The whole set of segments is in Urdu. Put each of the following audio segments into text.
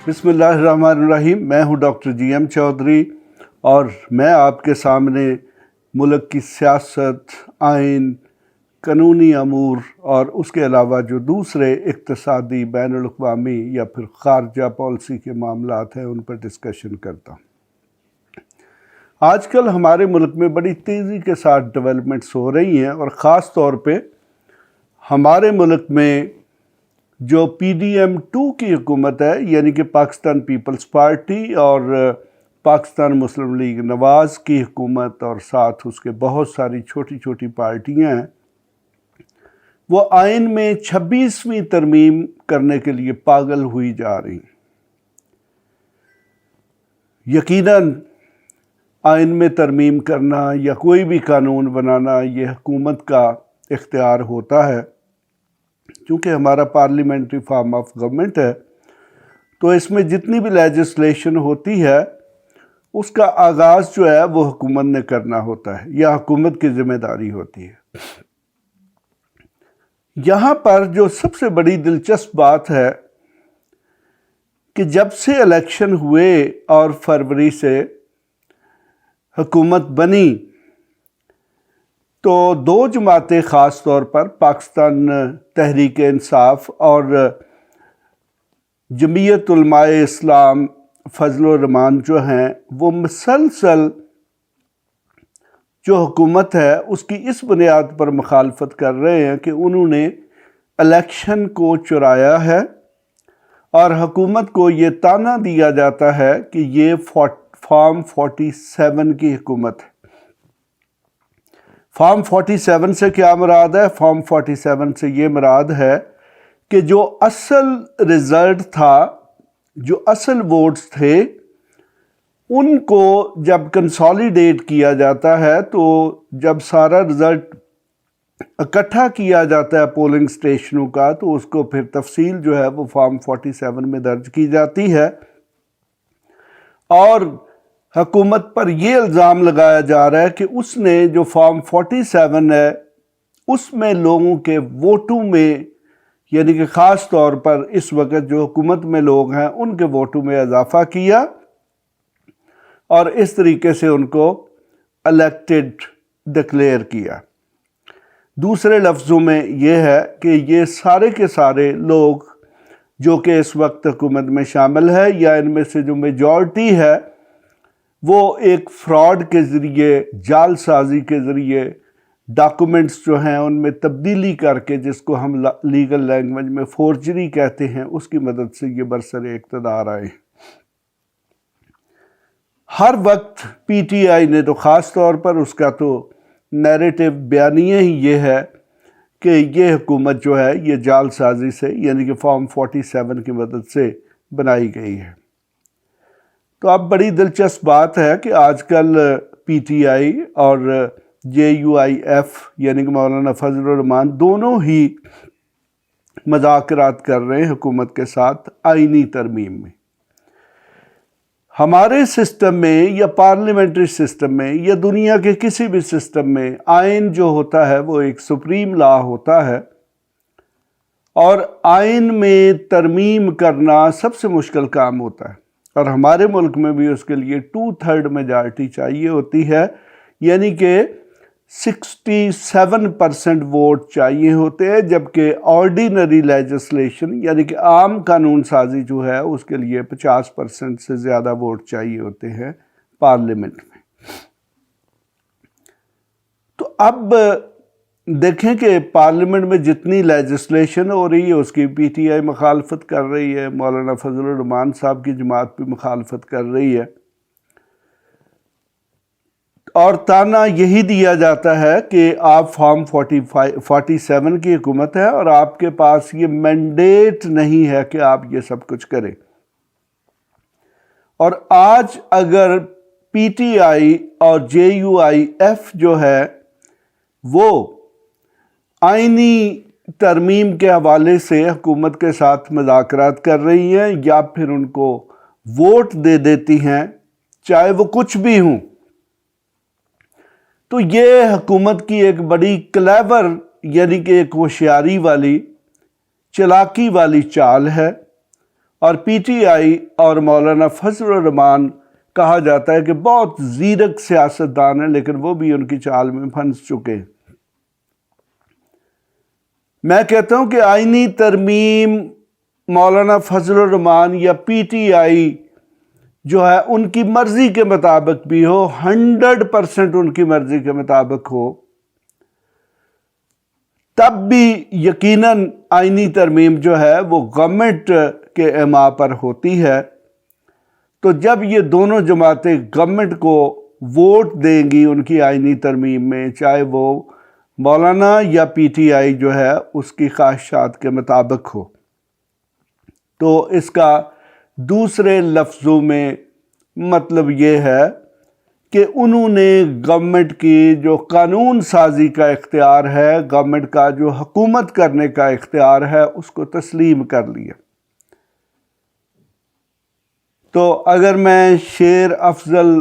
بسم اللہ الرحمن الرحیم۔ میں ہوں ڈاکٹر جی ایم چودھری اور میں آپ کے سامنے ملک کی سیاست، آئین، قانونی امور اور اس کے علاوہ جو دوسرے اقتصادی، بین الاقوامی یا پھر خارجہ پالیسی کے معاملات ہیں ان پر ڈسکشن کرتا ہوں۔ آج کل ہمارے ملک میں بڑی تیزی کے ساتھ ڈیولپمنٹس ہو رہی ہیں اور خاص طور پہ ہمارے ملک میں جو پی ڈی ایم 2 کی حکومت ہے، یعنی کہ پاکستان پیپلز پارٹی اور پاکستان مسلم لیگ نواز کی حکومت، اور ساتھ اس کے بہت ساری چھوٹی چھوٹی پارٹیاں ہیں، وہ آئین میں 26ویں ترمیم کرنے کے لیے پاگل ہوئی جا رہی ہیں۔ یقیناً آئین میں ترمیم کرنا یا کوئی بھی قانون بنانا یہ حکومت کا اختیار ہوتا ہے، چونکہ ہمارا پارلیمنٹری فارم آف گورنمنٹ ہے، تو اس میں جتنی بھی لیجسلیشن ہوتی ہے اس کا آغاز جو ہے وہ حکومت نے کرنا ہوتا ہے یا حکومت کی ذمہ داری ہوتی ہے۔ یہاں پر جو سب سے بڑی دلچسپ بات ہے کہ جب سے الیکشن ہوئے اور فروری سے حکومت بنی تو دو جماعتیں خاص طور پر پاکستان تحریک انصاف اور جمعیت علماء اسلام فضل الرحمان جو ہیں، وہ مسلسل جو حکومت ہے اس کی اس بنیاد پر مخالفت کر رہے ہیں کہ انہوں نے الیکشن کو چرایا ہے، اور حکومت کو یہ تانا دیا جاتا ہے کہ یہ فارم 47 کی حکومت ہے۔ فارم 47 سے کیا مراد ہے؟ فارم 47 سے یہ مراد ہے کہ جو اصل رزلٹ تھا، جو اصل ووٹس تھے، ان کو جب کنسالیڈیٹ کیا جاتا ہے تو جب سارا رزلٹ اکٹھا کیا جاتا ہے پولنگ سٹیشنوں کا، تو اس کو پھر تفصیل جو ہے وہ فارم 47 میں درج کی جاتی ہے، اور حکومت پر یہ الزام لگایا جا رہا ہے کہ اس نے جو فارم 47 ہے اس میں لوگوں کے ووٹوں میں، یعنی کہ خاص طور پر اس وقت جو حکومت میں لوگ ہیں ان کے ووٹوں میں اضافہ کیا اور اس طریقے سے ان کو الیکٹڈ ڈکلیئر کیا۔ دوسرے لفظوں میں یہ ہے کہ یہ سارے کے سارے لوگ جو کہ اس وقت حکومت میں شامل ہے، یا ان میں سے جو میجورٹی ہے، وہ ایک فراڈ کے ذریعے، جعل سازی کے ذریعے ڈاکومنٹس جو ہیں ان میں تبدیلی کر کے، جس کو ہم لیگل لینگویج میں فورجری کہتے ہیں، اس کی مدد سے یہ برسر اقتدار آئے ہیں۔ ہر وقت پی ٹی آئی نے تو خاص طور پر اس کا تو نیریٹو بیانیہ ہی یہ ہے کہ یہ حکومت جو ہے یہ جعل سازی سے، یعنی کہ فارم 47 کی مدد سے بنائی گئی ہے۔ تو اب بڑی دلچسپ بات ہے کہ آج کل پی ٹی آئی اور جے یو آئی ایف یعنی کہ مولانا فضل الرحمان دونوں ہی مذاکرات کر رہے ہیں حکومت کے ساتھ آئینی ترمیم میں۔ ہمارے سسٹم میں یا پارلیمنٹری سسٹم میں یا دنیا کے کسی بھی سسٹم میں آئین جو ہوتا ہے وہ ایک سپریم لا ہوتا ہے، اور آئین میں ترمیم کرنا سب سے مشکل کام ہوتا ہے، اور ہمارے ملک میں بھی اس کے لیے 2/3 میجارٹی چاہیے ہوتی ہے، یعنی کہ 67% ووٹ چاہیے ہوتے ہیں، جبکہ آرڈینری لیجسلیشن یعنی کہ عام قانون سازی جو ہے اس کے لیے 50% سے زیادہ ووٹ چاہیے ہوتے ہیں پارلیمنٹ میں۔ تو اب دیکھیں کہ پارلیمنٹ میں جتنی لیجسلیشن ہو رہی ہے اس کی پی ٹی آئی مخالفت کر رہی ہے، مولانا فضل الرحمان صاحب کی جماعت بھی مخالفت کر رہی ہے، اور تانا یہی دیا جاتا ہے کہ آپ فارم 47 کی حکومت ہے اور آپ کے پاس یہ مینڈیٹ نہیں ہے کہ آپ یہ سب کچھ کریں۔ اور آج اگر پی ٹی آئی اور جے یو آئی ایف جو ہے وہ آئینی ترمیم کے حوالے سے حکومت کے ساتھ مذاکرات کر رہی ہیں یا پھر ان کو ووٹ دے دیتی ہیں، چاہے وہ کچھ بھی ہوں، تو یہ حکومت کی ایک بڑی کلیور یعنی کہ ایک ہوشیاری والی، چالاکی والی چال ہے، اور پی ٹی آئی اور مولانا فضل الرحمان کہا جاتا ہے کہ بہت زیرک سیاستدان ہیں، لیکن وہ بھی ان کی چال میں پھنس چکے ہیں۔ میں کہتا ہوں کہ آئینی ترمیم مولانا فضل الرحمان یا پی ٹی آئی جو ہے ان کی مرضی کے مطابق بھی ہو، 100% ان کی مرضی کے مطابق ہو، تب بھی یقیناً آئینی ترمیم جو ہے وہ گورنمنٹ کے اعماء پر ہوتی ہے۔ تو جب یہ دونوں جماعتیں گورنمنٹ کو ووٹ دیں گی ان کی آئینی ترمیم میں، چاہے وہ مولانا یا پی ٹی آئی جو ہے اس کی خواہشات کے مطابق ہو، تو اس کا دوسرے لفظوں میں مطلب یہ ہے کہ انہوں نے گورنمنٹ کی جو قانون سازی کا اختیار ہے، گورنمنٹ کا جو حکومت کرنے کا اختیار ہے، اس کو تسلیم کر لیا۔ تو اگر میں شیر افضل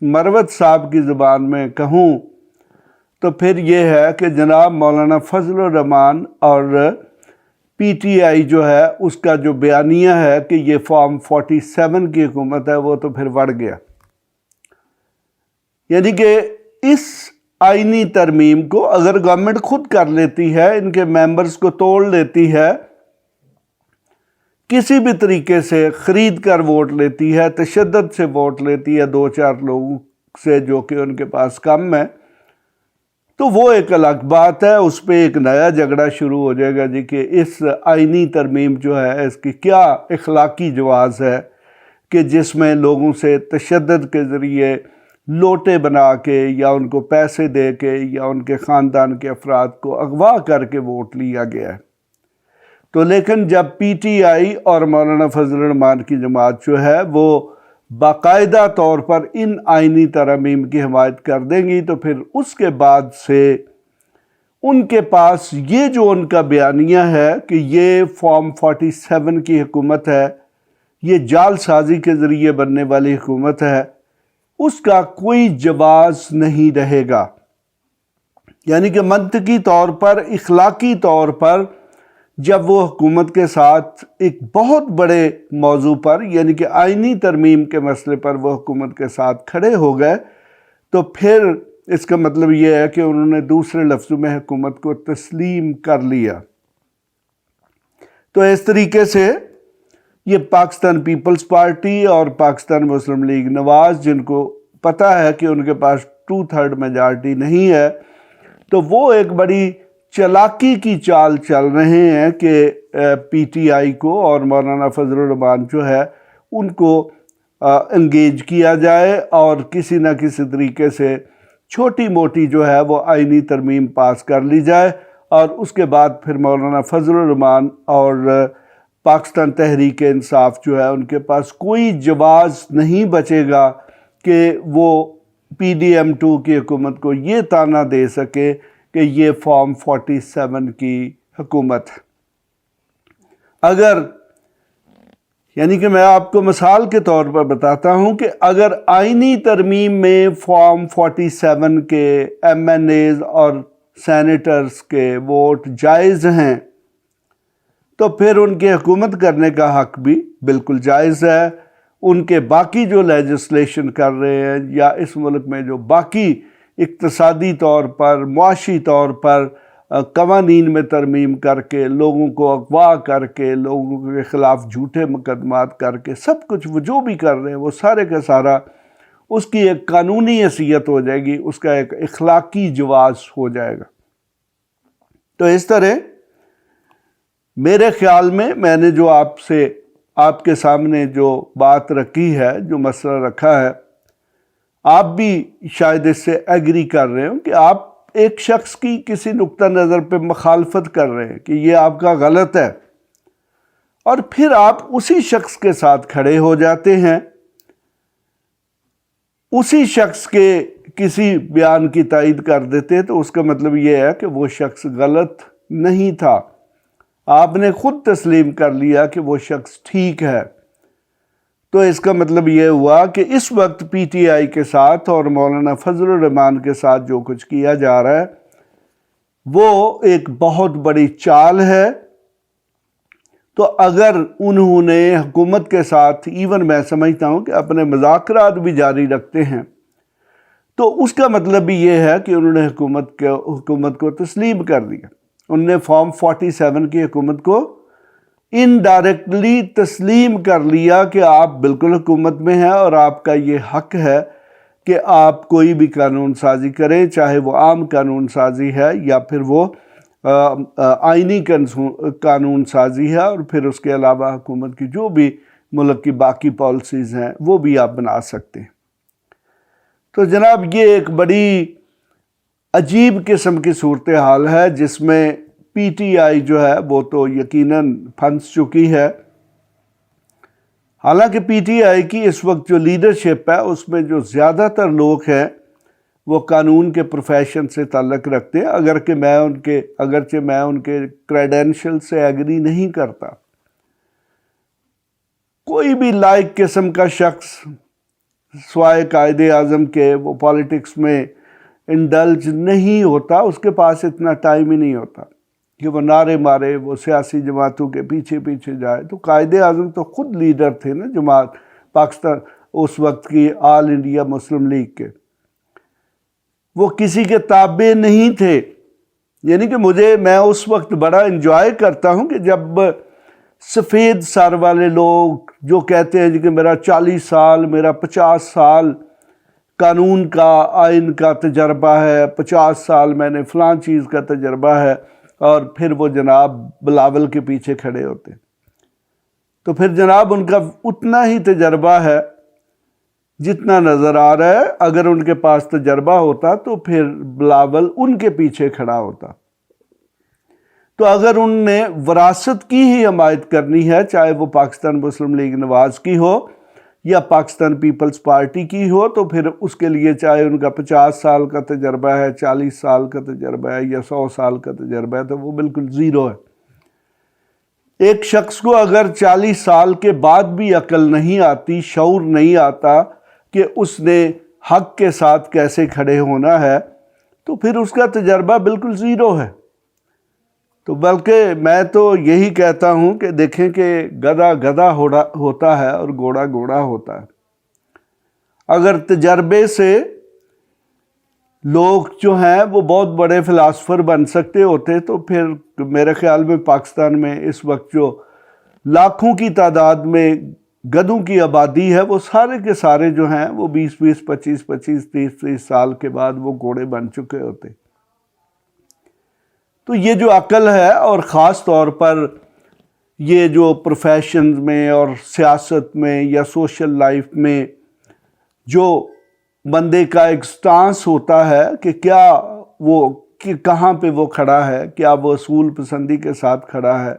مروت صاحب کی زبان میں کہوں تو پھر یہ ہے کہ جناب مولانا فضل الرحمان اور پی ٹی آئی جو ہے اس کا جو بیانیہ ہے کہ یہ فارم 47 کی حکومت ہے، وہ تو پھر بڑھ گیا۔ یعنی کہ اس آئینی ترمیم کو اگر گورنمنٹ خود کر لیتی ہے، ان کے ممبرز کو توڑ لیتی ہے، کسی بھی طریقے سے خرید کر ووٹ لیتی ہے، تشدد سے ووٹ لیتی ہے 2-4 لوگوں سے جو کہ ان کے پاس کم ہے، تو وہ ایک الگ بات ہے، اس پہ ایک نیا جھگڑا شروع ہو جائے گا جی کہ اس آئینی ترمیم جو ہے اس کی کیا اخلاقی جواز ہے کہ جس میں لوگوں سے تشدد کے ذریعے لوٹے بنا کے یا ان کو پیسے دے کے یا ان کے خاندان کے افراد کو اغوا کر کے ووٹ لیا گیا ہے۔ تو لیکن جب پی ٹی آئی اور مولانا فضل الرحمان کی جماعت جو ہے وہ باقاعدہ طور پر ان آئینی ترامیم کی حمایت کر دیں گی، تو پھر اس کے بعد سے ان کے پاس یہ جو ان کا بیانیہ ہے کہ یہ فارم 47 کی حکومت ہے، یہ جال سازی کے ذریعے بننے والی حکومت ہے، اس کا کوئی جواز نہیں رہے گا۔ یعنی کہ منطقی طور پر، اخلاقی طور پر جب وہ حکومت کے ساتھ ایک بہت بڑے موضوع پر یعنی کہ آئینی ترمیم کے مسئلے پر وہ حکومت کے ساتھ کھڑے ہو گئے، تو پھر اس کا مطلب یہ ہے کہ انہوں نے دوسرے لفظوں میں حکومت کو تسلیم کر لیا۔ تو اس طریقے سے یہ پاکستان پیپلز پارٹی اور پاکستان مسلم لیگ نواز، جن کو پتہ ہے کہ ان کے پاس 2/3 میجارٹی نہیں ہے، تو وہ ایک بڑی چالاکی کی چال چل رہے ہیں کہ پی ٹی آئی کو اور مولانا فضل الرحمان جو ہے ان کو انگیج کیا جائے اور کسی نہ کسی طریقے سے چھوٹی موٹی جو ہے وہ آئینی ترمیم پاس کر لی جائے، اور اس کے بعد پھر مولانا فضل الرحمان اور پاکستان تحریک انصاف جو ہے ان کے پاس کوئی جواز نہیں بچے گا کہ وہ پی ڈی ایم 2 کی حکومت کو یہ تانا دے سکے کہ یہ فارم 47 کی حکومت ہے۔ اگر یعنی کہ میں آپ کو مثال کے طور پر بتاتا ہوں کہ اگر آئینی ترمیم میں فارم 47 کے ایم این ایز اور سینیٹرز کے ووٹ جائز ہیں، تو پھر ان کے حکومت کرنے کا حق بھی بالکل جائز ہے۔ ان کے باقی جو لیجسلیشن کر رہے ہیں یا اس ملک میں جو باقی اقتصادی طور پر، معاشی طور پر قوانین میں ترمیم کر کے، لوگوں کو اغوا کر کے، لوگوں کے خلاف جھوٹے مقدمات کر کے، سب کچھ وہ جو بھی کر رہے ہیں وہ سارے کا سارا اس کی ایک قانونی حیثیت ہو جائے گی، اس کا ایک اخلاقی جواز ہو جائے گا۔ تو اس طرح میرے خیال میں نے جو آپ کے سامنے جو بات رکھی ہے، جو مسئلہ رکھا ہے، آپ بھی شاید اس سے ایگری کر رہے ہوں کہ آپ ایک شخص کی کسی نقطہ نظر پہ مخالفت کر رہے ہیں کہ یہ آپ کا غلط ہے، اور پھر آپ اسی شخص کے ساتھ کھڑے ہو جاتے ہیں، اسی شخص کے کسی بیان کی تائید کر دیتے ہیں، تو اس کا مطلب یہ ہے کہ وہ شخص غلط نہیں تھا، آپ نے خود تسلیم کر لیا کہ وہ شخص ٹھیک ہے۔ تو اس کا مطلب یہ ہوا کہ اس وقت پی ٹی آئی کے ساتھ اور مولانا فضل الرحمان کے ساتھ جو کچھ کیا جا رہا ہے وہ ایک بہت بڑی چال ہے۔ تو اگر انہوں نے حکومت کے ساتھ ایون میں سمجھتا ہوں کہ اپنے مذاکرات بھی جاری رکھتے ہیں، تو اس کا مطلب بھی یہ ہے کہ انہوں نے حکومت کو تسلیم کر دیا. انہوں نے فارم 47 کی حکومت کو انڈائریکٹلی تسلیم کر لیا کہ آپ بالکل حکومت میں ہیں اور آپ کا یہ حق ہے کہ آپ کوئی بھی قانون سازی کریں، چاہے وہ عام قانون سازی ہے یا پھر وہ آئینی قانون سازی ہے، اور پھر اس کے علاوہ حکومت کی جو بھی ملک کی باقی پالیسیز ہیں وہ بھی آپ بنا سکتے ہیں. تو جناب یہ ایک بڑی عجیب قسم کی صورتحال ہے جس میں پی ٹی آئی جو ہے وہ تو یقیناً پھنس چکی ہے. حالانکہ پی ٹی آئی کی اس وقت جو لیڈرشپ ہے اس میں جو زیادہ تر لوگ ہیں وہ قانون کے پروفیشن سے تعلق رکھتے ہیں، اگرچہ میں ان کے کریڈینشل سے ایگری نہیں کرتا. کوئی بھی لائق قسم کا شخص سوائے قائد اعظم کے وہ پالیٹکس میں انڈلج نہیں ہوتا، اس کے پاس اتنا ٹائم ہی نہیں ہوتا کہ وہ نعرے مارے، وہ سیاسی جماعتوں کے پیچھے پیچھے جائے. تو قائد اعظم تو خود لیڈر تھے نا جماعت پاکستان اس وقت کی آل انڈیا مسلم لیگ کے، وہ کسی کے تابع نہیں تھے. یعنی کہ میں اس وقت بڑا انجوائے کرتا ہوں کہ جب سفید سر والے لوگ جو کہتے ہیں کہ میرا 40 سال میرا 50 سال قانون کا آئین کا تجربہ ہے، 50 سال میں نے فلاں چیز کا تجربہ ہے، اور پھر وہ جناب بلاول کے پیچھے کھڑے ہوتے ہیں. تو پھر جناب ان کا اتنا ہی تجربہ ہے جتنا نظر آ رہا ہے. اگر ان کے پاس تجربہ ہوتا تو پھر بلاول ان کے پیچھے کھڑا ہوتا. تو اگر ان نے وراثت کی ہی حمایت کرنی ہے، چاہے وہ پاکستان مسلم لیگ نواز کی ہو یا پاکستان پیپلز پارٹی کی ہو، تو پھر اس کے لیے چاہے ان کا 50 سال کا تجربہ ہے، 40 سال کا تجربہ ہے یا 100 سال کا تجربہ ہے، تو وہ بالکل زیرو ہے. ایک شخص کو اگر 40 سال کے بعد بھی عقل نہیں آتی، شعور نہیں آتا کہ اس نے حق کے ساتھ کیسے کھڑے ہونا ہے، تو پھر اس کا تجربہ بالکل زیرو ہے. تو بلکہ میں تو یہی کہتا ہوں کہ دیکھیں کہ گدھا گدھا ہوتا ہے اور گھوڑا گھوڑا ہوتا ہے. اگر تجربے سے لوگ جو ہیں وہ بہت بڑے فلاسفر بن سکتے ہوتے تو پھر میرے خیال میں پاکستان میں اس وقت جو لاکھوں کی تعداد میں گدھوں کی آبادی ہے وہ سارے کے سارے جو ہیں وہ 20 25 30 سال کے بعد وہ گھوڑے بن چکے ہوتے. تو یہ جو عقل ہے، اور خاص طور پر یہ جو پروفیشنز میں اور سیاست میں یا سوشل لائف میں جو بندے کا ایک سٹانس ہوتا ہے کہ کیا وہ کہاں پہ وہ کھڑا ہے، کیا وہ اصول پسندی کے ساتھ کھڑا ہے،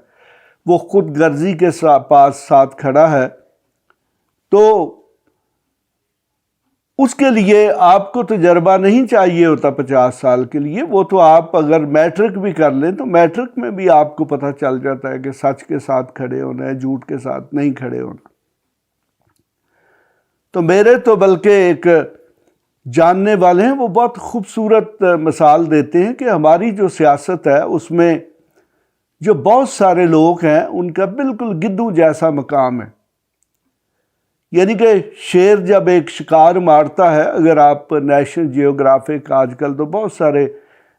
وہ خود غرضی کے ساتھ کھڑا ہے، تو اس کے لیے آپ کو تجربہ نہیں چاہیے ہوتا 50 سال کے لیے. وہ تو آپ اگر میٹرک بھی کر لیں تو میٹرک میں بھی آپ کو پتہ چل جاتا ہے کہ سچ کے ساتھ کھڑے ہونا ہے، جھوٹ کے ساتھ نہیں کھڑے ہونا. تو میرے تو بلکہ ایک جاننے والے ہیں وہ بہت خوبصورت مثال دیتے ہیں کہ ہماری جو سیاست ہے اس میں جو بہت سارے لوگ ہیں ان کا بالکل گدھوں جیسا مقام ہے. یعنی کہ شیر جب ایک شکار مارتا ہے، اگر آپ نیشنل جیوگرافک آج کل تو بہت سارے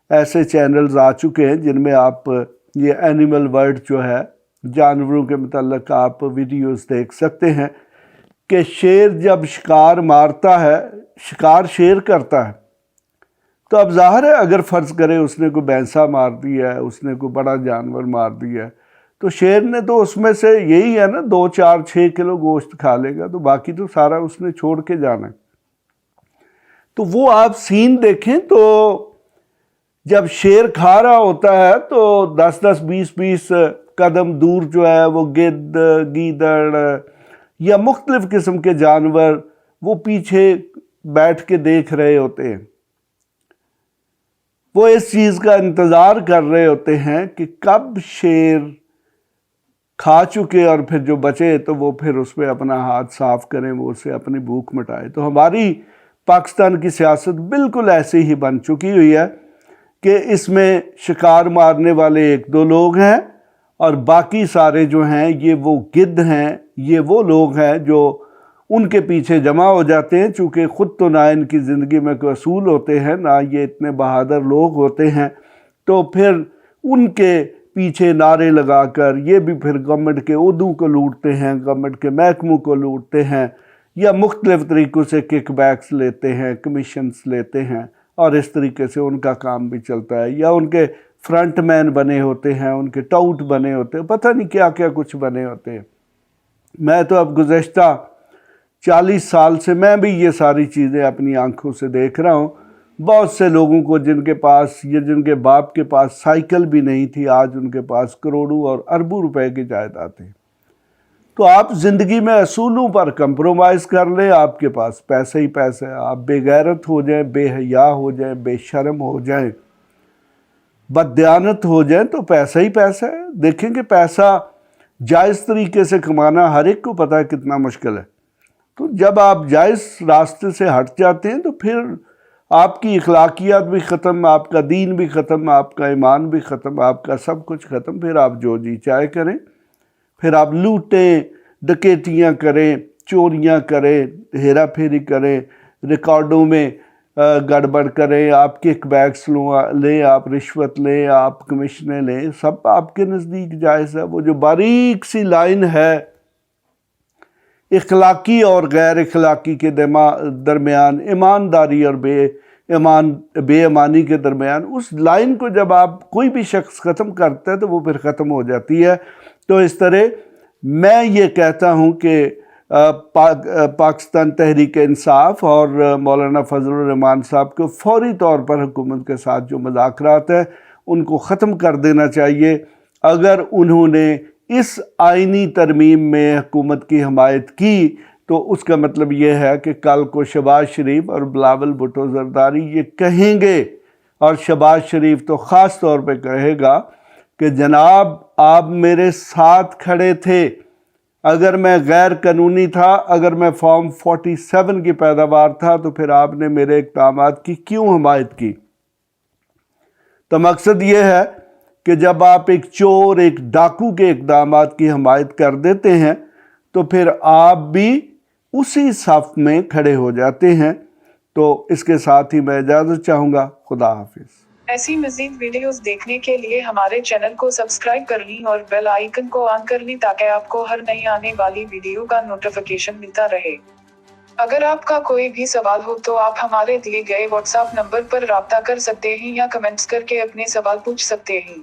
ایسے چینلز آ چکے ہیں جن میں آپ یہ اینیمل ورلڈ جو ہے جانوروں کے متعلق آپ ویڈیوز دیکھ سکتے ہیں کہ شیر جب شکار مارتا ہے، شکار شیر کرتا ہے، تو اب ظاہر ہے اگر فرض کرے اس نے کوئی بھینسا مار دیا ہے، اس نے کوئی بڑا جانور مار دیا ہے، تو شیر نے تو اس میں سے یہی ہے نا 2 4 6 کلو گوشت کھا لے گا، تو باقی تو سارا اس نے چھوڑ کے جانا ہے. تو وہ آپ سین دیکھیں تو جب شیر کھا رہا ہوتا ہے تو 10 20 قدم دور جو ہے وہ گدھ، گیدڑ یا مختلف قسم کے جانور وہ پیچھے بیٹھ کے دیکھ رہے ہوتے ہیں. وہ اس چیز کا انتظار کر رہے ہوتے ہیں کہ کب شیر کھا چکے اور پھر جو بچے تو وہ پھر اس پہ اپنا ہاتھ صاف کریں، وہ اسے اپنی بھوک مٹائے. تو ہماری پاکستان کی سیاست بالکل ایسے ہی بن چکی ہوئی ہے کہ اس میں شکار مارنے والے 1 2 لوگ ہیں اور باقی سارے جو ہیں یہ وہ گدھ ہیں، یہ وہ لوگ ہیں جو ان کے پیچھے جمع ہو جاتے ہیں، چونکہ خود تو نہ ان کی زندگی میں کوئی اصول ہوتے ہیں، نہ یہ اتنے بہادر لوگ ہوتے ہیں، تو پھر ان کے پیچھے نعرے لگا کر یہ بھی پھر گورنمنٹ کے عہدوں کو لوٹتے ہیں، گورنمنٹ کے محکموں کو لوٹتے ہیں، یا مختلف طریقوں سے کک بیکس لیتے ہیں، کمیشنز لیتے ہیں، اور اس طریقے سے ان کا کام بھی چلتا ہے، یا ان کے فرنٹ مین بنے ہوتے ہیں، ان کے ٹاؤٹ بنے ہوتے ہیں، پتہ نہیں کیا کیا کچھ بنے ہوتے ہیں۔ میں تو اب گزشتہ 40 سال سے میں بھی یہ ساری چیزیں اپنی آنکھوں سے دیکھ رہا ہوں۔ بہت سے لوگوں کو جن کے پاس یا جن کے باپ کے پاس سائیکل بھی نہیں تھی، آج ان کے پاس کروڑوں اور اربوں روپے کی جائیداد ہیں۔ تو آپ زندگی میں اصولوں پر کمپرومائز کر لیں، آپ کے پاس پیسے ہی پیسے، آپ بے غیرت ہو جائیں، بے حیا ہو جائیں، بے شرم ہو جائیں، بددیانت ہو جائیں، تو پیسہ ہی پیسہ ہے۔ دیکھیں کہ پیسہ جائز طریقے سے کمانا ہر ایک کو پتہ ہے کتنا مشکل ہے۔ تو جب آپ جائز راستے سے ہٹ جاتے ہیں تو پھر آپ کی اخلاقیات بھی ختم، آپ کا دین بھی ختم، آپ کا ایمان بھی ختم، آپ کا سب کچھ ختم۔ پھر آپ جو جی چاہے کریں، پھر آپ لوٹیں، ڈکیتیاں کریں، چوریاں کریں، ہیرا پھیری کریں، ریکارڈوں میں گڑبڑ کریں، آپ کک بیکس لیں، آپ رشوت لیں، آپ کمیشنیں لیں، سب آپ کے نزدیک جائز ہے۔ وہ جو باریک سی لائن ہے اخلاقی اور غیر اخلاقی کے درمیان، ایمانداری اور بے ایمانی کے درمیان، اس لائن کو جب آپ کوئی بھی شخص ختم کرتا ہے تو وہ پھر ختم ہو جاتی ہے۔ تو اس طرح میں یہ کہتا ہوں کہ پاکستان تحریک انصاف اور مولانا فضل الرحمان صاحب کو فوری طور پر حکومت کے ساتھ جو مذاکرات ہیں ان کو ختم کر دینا چاہیے۔ اگر انہوں نے اس آئینی ترمیم میں حکومت کی حمایت کی تو اس کا مطلب یہ ہے کہ کل کو شہباز شریف اور بلاول بھٹو زرداری یہ کہیں گے، اور شہباز شریف تو خاص طور پہ کہے گا کہ جناب آپ میرے ساتھ کھڑے تھے، اگر میں غیر قانونی تھا، اگر میں فارم 47 کی پیداوار تھا تو پھر آپ نے میرے اقدامات کی کیوں حمایت کی؟ تو مقصد یہ ہے کہ جب آپ ایک چور، ایک ڈاکو کے اقدامات کی حمایت کر دیتے ہیں تو پھر آپ بھی اسی صف میں کھڑے ہو جاتے ہیں۔ تو اس کے ساتھ ہی میں اجازت چاہوں گا۔ خدا حافظ۔ ایسی مزید ویڈیوز دیکھنے کے لیے ہمارے چینل کو سبسکرائب کر لیں اور بیل آئیکن کو آن کر لیں تاکہ آپ کو ہر نئی آنے والی ویڈیو کا نوٹیفیکیشن ملتا رہے۔ اگر آپ کا کوئی بھی سوال ہو تو آپ ہمارے دیے گئے واٹس ایپ نمبر پر رابطہ کر سکتے ہیں یا کمنٹس کر کے اپنے سوال پوچھ سکتے ہیں۔